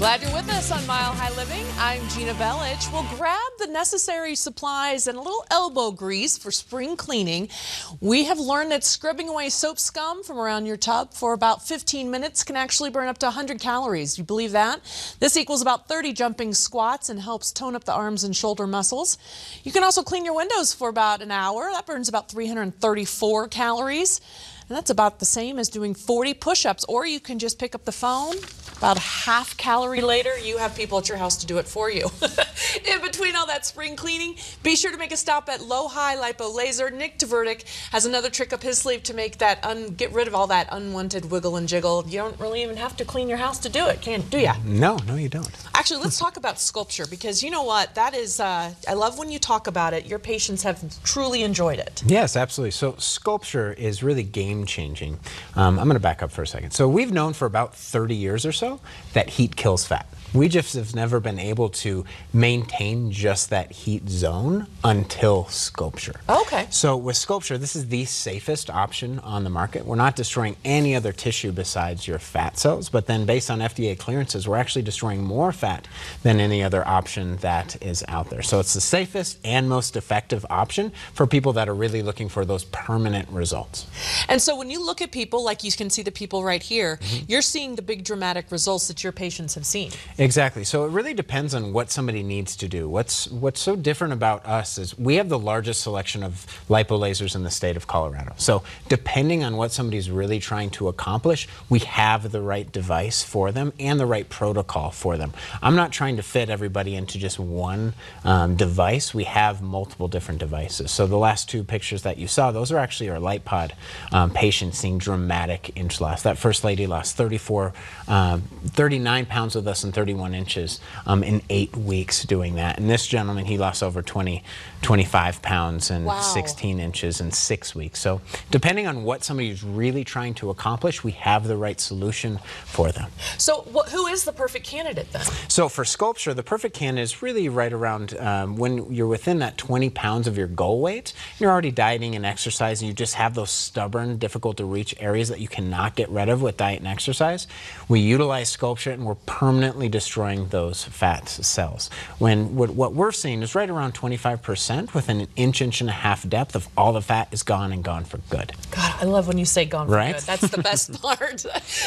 Glad you're with us on Mile High Living. I'm Gina Velich. We'll grab the necessary supplies and a little elbow grease for spring cleaning. We have learned that scrubbing away soap scum from around your tub for about 15 minutes can actually burn up to 100 calories. You believe that? This equals about 30 jumping squats and helps tone up the arms and shoulder muscles. You can also clean your windows for about an hour. That burns about 334 calories. And that's about the same as doing 40 push-ups. Or you can just pick up the phone. About a half calorie later, you have people at your house to do it for you. In between all that spring cleaning, be sure to make a stop at LoHi Lipo Laser. Nick Tverdik has another trick up his sleeve to make that get rid of all that unwanted wiggle and jiggle. You don't really even have to clean your house to do it, do you? No, you don't. Actually, let's talk about sculpture, because you know what? That is, I love when you talk about it. Your patients have truly enjoyed it. Yes, absolutely. So sculpture is really game-changing. I'm going to back up for a second. So we've known for about 30 years or so that heat kills fat. We just have never been able to maintain just that heat zone until sculpture. Okay. So with sculpture, this is the safest option on the market. We're not destroying any other tissue besides your fat cells, but then based on FDA clearances, we're actually destroying more fat than any other option that is out there. So it's the safest and most effective option for people that are really looking for those permanent results. And so when you look at people, like you can see the people right here, you're seeing the big dramatic results that your patients have seen. Exactly. So it really depends on what somebody needs to do. What's so different about us is we have the largest selection of lipo lasers in the state of Colorado. So depending on what somebody's really trying to accomplish, we have the right device for them and the right protocol for them. I'm not trying to fit everybody into just one device. We have multiple different devices. So the last two pictures that you saw, those are actually our LightPod patients seeing dramatic inch loss. That first lady lost 39 pounds with us and 31 inches in 8 weeks doing that. And this gentleman, he lost over 25 pounds and 16 inches in 6 weeks. So depending on what somebody is really trying to accomplish, we have the right solution for them. So who is the perfect candidate then? So for sculpture, the perfect candidate is really right around when you're within that 20 pounds of your goal weight, you're already dieting and exercising, you just have those stubborn, difficult to reach areas that you cannot get rid of with diet and exercise. We utilize sculpture and we're permanently destroying those fat cells. When what we're seeing is right around 25% within an inch and a half depth of all the fat is gone and gone for good. God, I love when you say gone for right? good. That's the best part.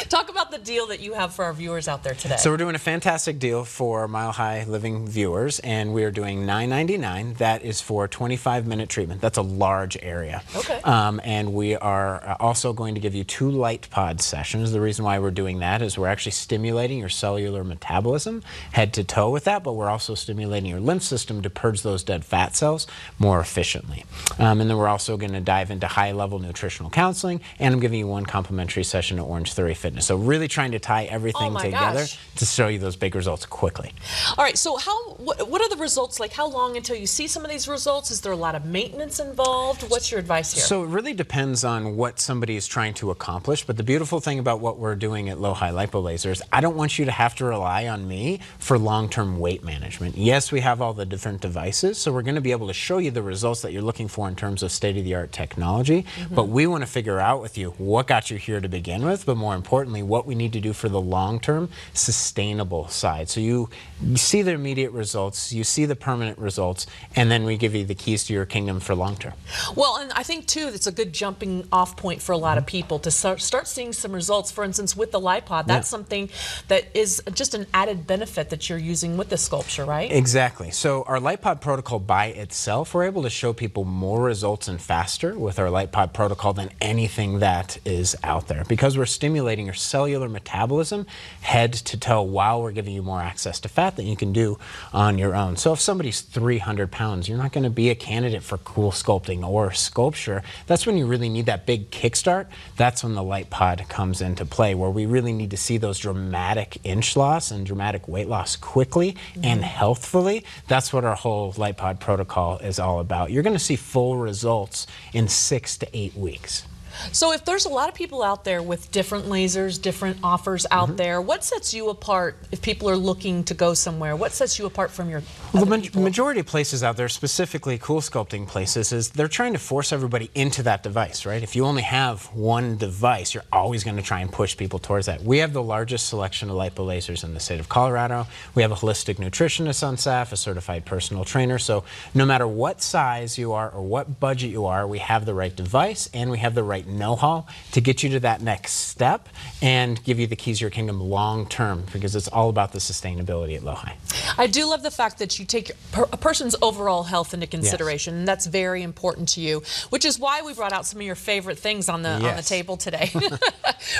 Talk about the deal that you have for our viewers out there today. So we're doing a fantastic deal for Mile High Living viewers, and we are doing $9.99. That is for a 25-minute treatment. That's a large area. Okay. And we are also going to give you 2 LightPod sessions. The reason why we're doing that is we're actually stimulating your cellular metabolism head to toe with that, but we're also stimulating your lymph system to purge those dead fat cells more efficiently. And then we're also going to dive into high-level nutritional counseling, and I'm giving you 1 complimentary session at Orange Theory Fitness. So really trying to tie everything together to show you those big results quickly. All right, so what are the results like? How long until you see some of these results? Is there a lot of maintenance involved? What's your advice here? So it really depends on what somebody is trying to accomplish, but the beautiful thing about what we're doing at LoHi Lipo Laser is I don't want you to have to rely on me for long-term weight management. Yes, we have all the different devices, so we're going to be able to show you the results that you're looking for in terms of state-of-the-art technology, but we want to figure out with you what got you here to begin with, but more importantly, what we need to do for the long-term sustainable side. So you see the immediate results, you see the permanent results, and then we give you the keys to your kingdom for long-term. Well, and I think, too, it's a good jumping off point for a lot of people to start seeing some results. For instance, with the LightPod, that's something that is just an added benefit that you're using with the sculpture, right? Exactly. So our LightPod protocol by itself, we're able to show people more results and faster with our LightPod protocol than anything that is out there, because we're stimulating your cellular metabolism head to toe while we're giving you more access to fat than you can do on your own. So if somebody's 300 pounds, you're not going to be a candidate for cool sculpting or sculpture. That's when you really need that big kickstart. That's when the LightPod comes into play, where we really need to see those dramatic inch loss and dramatic weight loss quickly and healthfully. That's what our whole LightPod protocol is all about. You're going to see full results in 6 to 8 weeks. So if there's a lot of people out there with different lasers, different offers out there, what sets you apart if people are looking to go somewhere? What sets you apart from your other people? The majority of places out there, specifically cool sculpting places, is they're trying to force everybody into that device, right? If you only have one device, you're always going to try and push people towards that. We have the largest selection of lipo lasers in the state of Colorado. We have a holistic nutritionist on staff, a certified personal trainer. So no matter what size you are or what budget you are, we have the right device and we have the right know-how to get you to that next step and give you the keys to your kingdom long term, because it's all about the sustainability at LoHi. I do love the fact that you take a person's overall health into consideration, and that's very important to you, which is why we brought out some of your favorite things on the table today.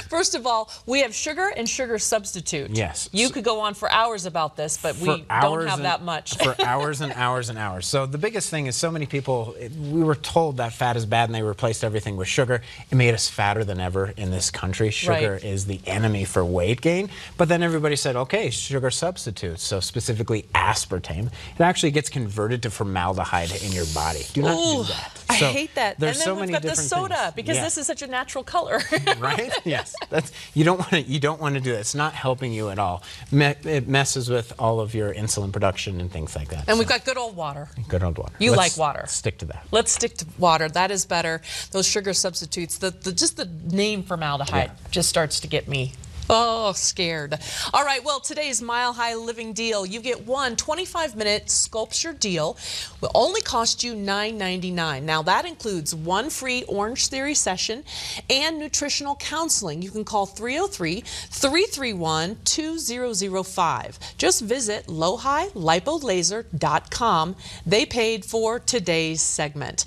First of all, we have sugar and sugar substitute. Yes. You could go on for hours about this, but we don't have that much. For hours and hours and hours. So the biggest thing is so many people, we were told that fat is bad and they replaced everything with sugar. It made us fatter than ever in this country. Sugar is the enemy for weight gain. But then everybody said, okay, sugar substitutes, so specifically aspartame. It actually gets converted to formaldehyde in your body. Do not do that. I hate that. There's and then so we've many got the different soda things. because this is such a natural color. Right? Yes. You don't want to do that. It's not helping you at all. It messes with all of your insulin production and things like that. And we've got good old water. Good old water. You like water. Let's stick to that. Let's stick to water. That is better. Those sugar substitutes, just the name formaldehyde just starts to get me scared. All right, well, today's Mile High Living deal, you get one 25-minute sculpture deal. Will only cost you $9.99. Now, that includes one free Orange Theory session and nutritional counseling. You can call 303-331-2005. Just visit LoHiLipoLaser.com. They paid for today's segment.